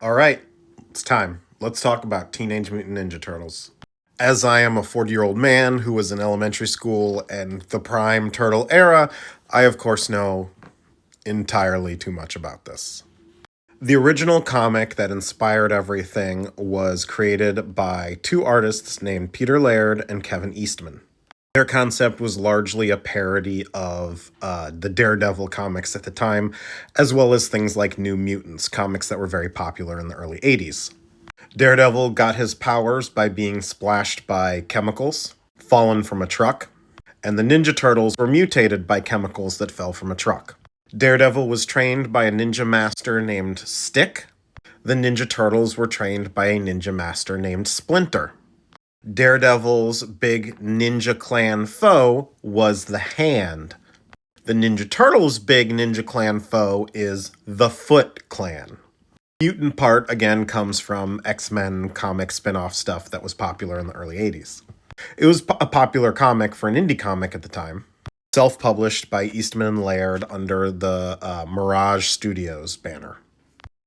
All right, it's time. Let's talk about Teenage Mutant Ninja Turtles. As I am a 40-year-old man who was in elementary school and the prime turtle era, I of course know entirely too much about this. The original comic that inspired everything was created by two artists named Peter Laird and Kevin Eastman. Their concept was largely a parody of the Daredevil comics at the time, as well as things like New Mutants, comics that were very popular in the early 80s. Daredevil got his powers by being splashed by chemicals, fallen from a truck, and the Ninja Turtles were mutated by chemicals that fell from a truck. Daredevil was trained by a ninja master named Stick. The Ninja Turtles were trained by a ninja master named Splinter. Daredevil's big ninja clan foe was the Hand. The Ninja Turtles' big ninja clan foe is the Foot Clan. Mutant part, again, comes from X-Men comic spin-off stuff that was popular in the early 80s. It was a popular comic for an indie comic at the time, self-published by Eastman and Laird under the Mirage Studios banner.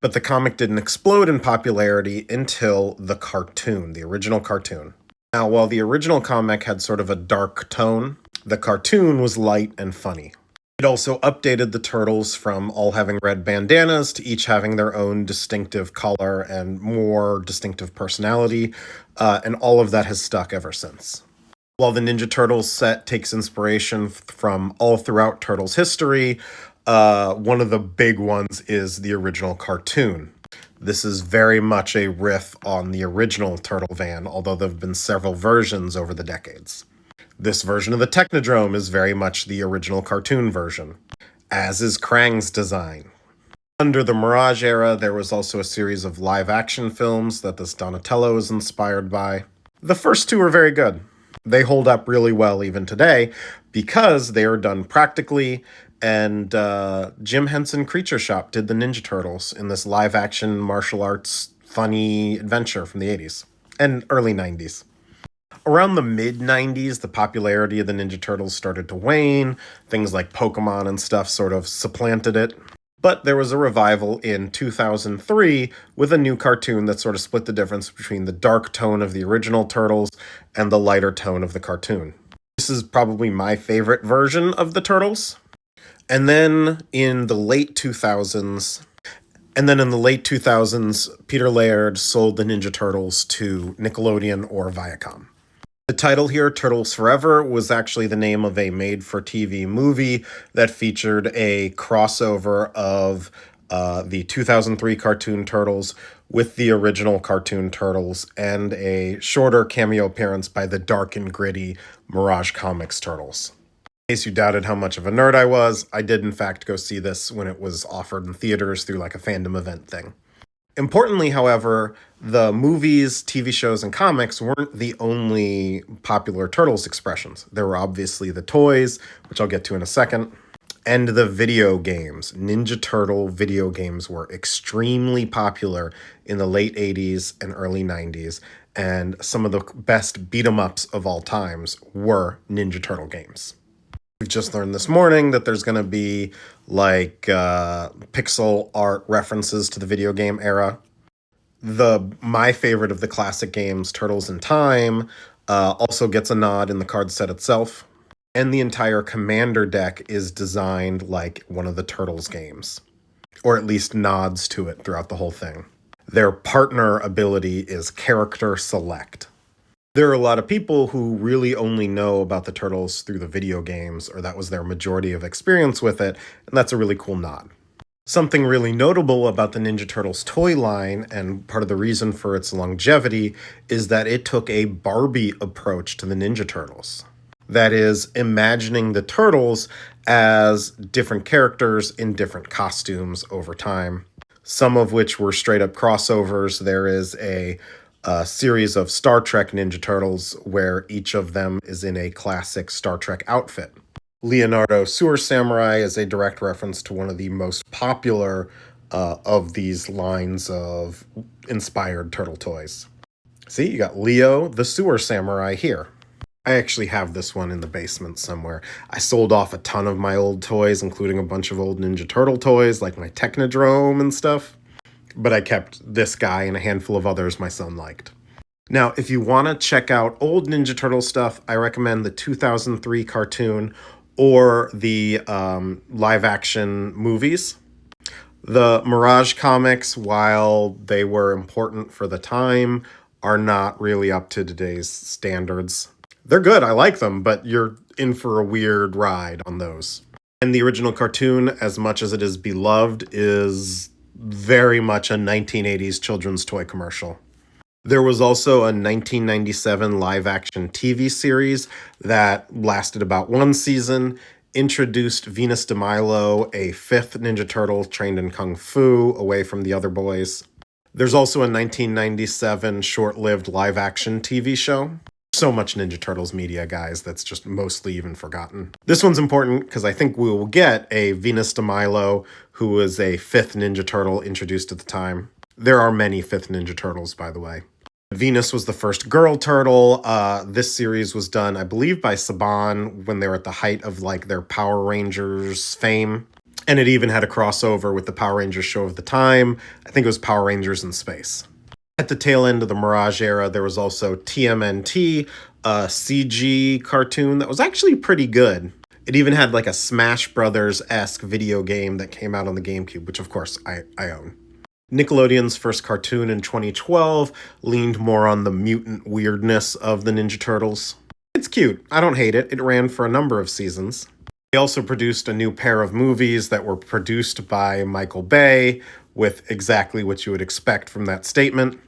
But the comic didn't explode in popularity until the cartoon, the original cartoon. Now, while the original comic had sort of a dark tone, the cartoon was light and funny. It also updated the turtles from all having red bandanas to each having their own distinctive color and more distinctive personality, and all of that has stuck ever since. While the Ninja Turtles set takes inspiration from all throughout Turtles history, one of the big ones is the original cartoon. This is very much a riff on the original Turtle Van, although there have been several versions over the decades. This version of the Technodrome is very much the original cartoon version, as is Krang's design. Under the Mirage era, there was also a series of live-action films that this Donatello is inspired by. The first two are very good. They hold up really well even today because they are done practically, and Jim Henson Creature Shop did the Ninja Turtles in this live-action martial arts funny adventure from the 80s and early 90s. Around the mid-90s, the popularity of the Ninja Turtles started to wane. Things like Pokemon and stuff sort of supplanted it. But there was a revival in 2003 with a new cartoon that sort of split the difference between the dark tone of the original Turtles and the lighter tone of the cartoon. This is probably my favorite version of the Turtles. And then in the late 2000s, Peter Laird sold the Ninja Turtles to Nickelodeon or Viacom. The title here, Turtles Forever, was actually the name of a made-for-TV movie that featured a crossover of the 2003 cartoon Turtles with the original cartoon Turtles and a shorter cameo appearance by the dark and gritty Mirage Comics Turtles. In case you doubted how much of a nerd I was, I did in fact go see this when it was offered in theaters through like a fandom event thing. Importantly, however, the movies, TV shows, and comics weren't the only popular Turtles expressions. There were obviously the toys, which I'll get to in a second, and the video games. Ninja Turtle video games were extremely popular in the late 80s and early 90s, and some of the best beat-em-ups of all times were Ninja Turtle games. We've just learned this morning that there's going to be like pixel art references to the video game era. My favorite of the classic games, Turtles in Time, also gets a nod in the card set itself. And the entire Commander deck is designed like one of the Turtles games, or at least nods to it throughout the whole thing. Their partner ability is Character Select. There are a lot of people who really only know about the Turtles through the video games, or that was their majority of experience with it, and that's a really cool nod. Something really notable about the Ninja Turtles toy line, and part of the reason for its longevity, is that it took a Barbie approach to the Ninja Turtles. That is, imagining the Turtles as different characters in different costumes over time, some of which were straight up crossovers. There is a series of Star Trek Ninja Turtles where each of them is in a classic Star Trek outfit. Leonardo Sewer Samurai is a direct reference to one of the most popular of these lines of inspired turtle toys. See, you got Leo the Sewer Samurai here. I actually have this one in the basement somewhere. I sold off a ton of my old toys, including a bunch of old Ninja Turtle toys, like my Technodrome and stuff. but I kept this guy and a handful of others my son liked. Now, if you want to check out old Ninja Turtle stuff, I recommend the 2003 cartoon or the live action movies. The Mirage comics, while they were important for the time, are not really up to today's standards. They're good, I like them, but you're in for a weird ride on those. And the original cartoon, as much as it is beloved, is very much a 1980s children's toy commercial. There was also a 1997 live action TV series that lasted about one season, introduced Venus de Milo, a fifth Ninja Turtle trained in Kung Fu, away from the other boys. There's also a 1997 short-lived live-action TV show. So much Ninja Turtles media, guys, that's just mostly even forgotten. This one's important because I think we will get a Venus de Milo, who was a fifth Ninja Turtle introduced at the time. There are many fifth Ninja Turtles, by the way. Venus was the first girl turtle. This series was done, I believe, by Saban when they were at the height of like their Power Rangers fame. And it even had a crossover with the Power Rangers show of the time. I think it was Power Rangers in Space. At the tail end of the Mirage era, there was also TMNT, a CG cartoon that was actually pretty good. It even had like a Smash Brothers-esque video game that came out on the GameCube, which of course I own. Nickelodeon's first cartoon in 2012 leaned more on the mutant weirdness of the Ninja Turtles. It's cute. I don't hate it. It ran for a number of seasons. They also produced a new pair of movies that were produced by Michael Bay, with exactly what you would expect from that statement.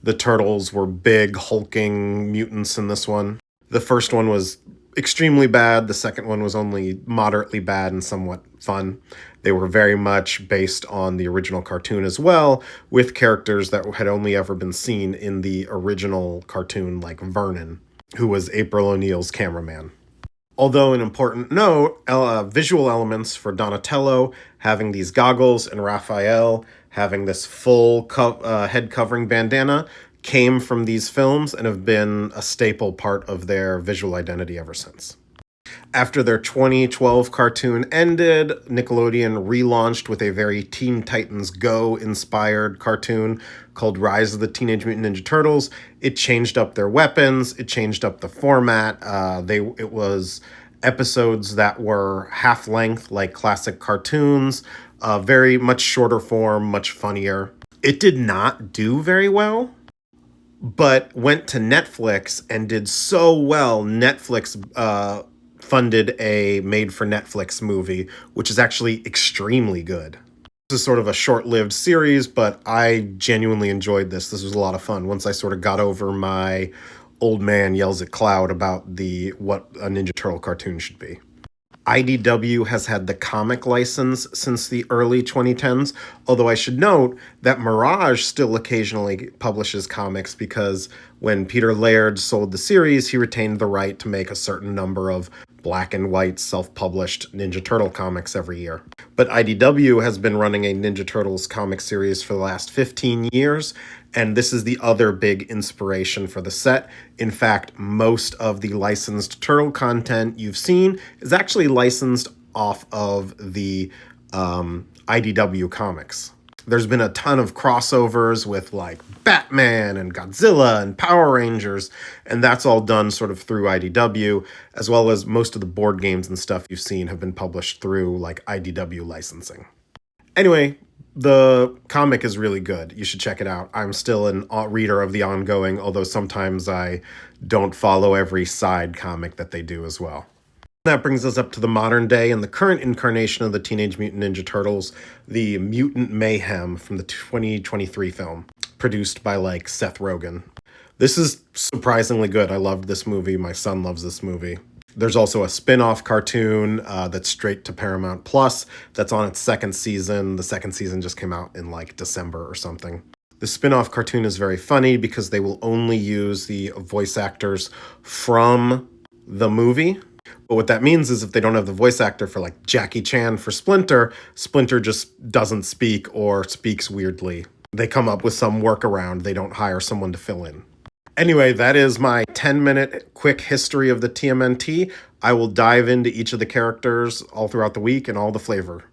The Turtles were big, hulking mutants in this one. The first one was extremely bad. The second one was only moderately bad and somewhat fun. They were very much based on the original cartoon as well, with characters that had only ever been seen in the original cartoon, like Vernon, who was April O'Neil's cameraman. Although an important note, visual elements for Donatello having these goggles and Raphael having this full head covering bandana came from these films and have been a staple part of their visual identity ever since. After their 2012 cartoon ended, Nickelodeon relaunched with a very Teen Titans Go inspired cartoon called Rise of the Teenage Mutant Ninja Turtles. It changed up their weapons, it changed up the format. It was episodes that were half length like classic cartoons, very much shorter form, much funnier. It did not do very well, but went to Netflix and did so well. Netflix funded a made-for-Netflix movie, which is actually extremely good. This is sort of a short-lived series, but I genuinely enjoyed this. This was a lot of fun once I sort of got over my old man yells at cloud about what a Ninja Turtle cartoon should be. IDW has had the comic license since the early 2010s, although I should note that Mirage still occasionally publishes comics because when Peter Laird sold the series, he retained the right to make a certain number of black and white self-published Ninja Turtle comics every year. But IDW has been running a Ninja Turtles comic series for the last 15 years, and this is the other big inspiration for the set. In fact, most of the licensed Turtle content you've seen is actually licensed off of the IDW comics. There's been a ton of crossovers with like Batman and Godzilla and Power Rangers, and that's all done sort of through IDW, as well as most of the board games and stuff you've seen have been published through like IDW licensing. Anyway, the comic is really good. You should check it out. I'm still a reader of the ongoing, although sometimes I don't follow every side comic that they do as well. That brings us up to the modern day and the current incarnation of the Teenage Mutant Ninja Turtles, the Mutant Mayhem from the 2023 film, produced by like Seth Rogen. This is surprisingly good. I loved this movie. My son loves this movie. There's also a spin-off cartoon that's straight to Paramount Plus that's on its second season. The second season just came out in like December or something. The spin-off cartoon is very funny because they will only use the voice actors from the movie. But what that means is if they don't have the voice actor for like Jackie Chan for Splinter, Splinter just doesn't speak or speaks weirdly. They come up with some workaround. They don't hire someone to fill in. Anyway, that is my 10-minute quick history of the TMNT. I will dive into each of the characters all throughout the week and all the flavor.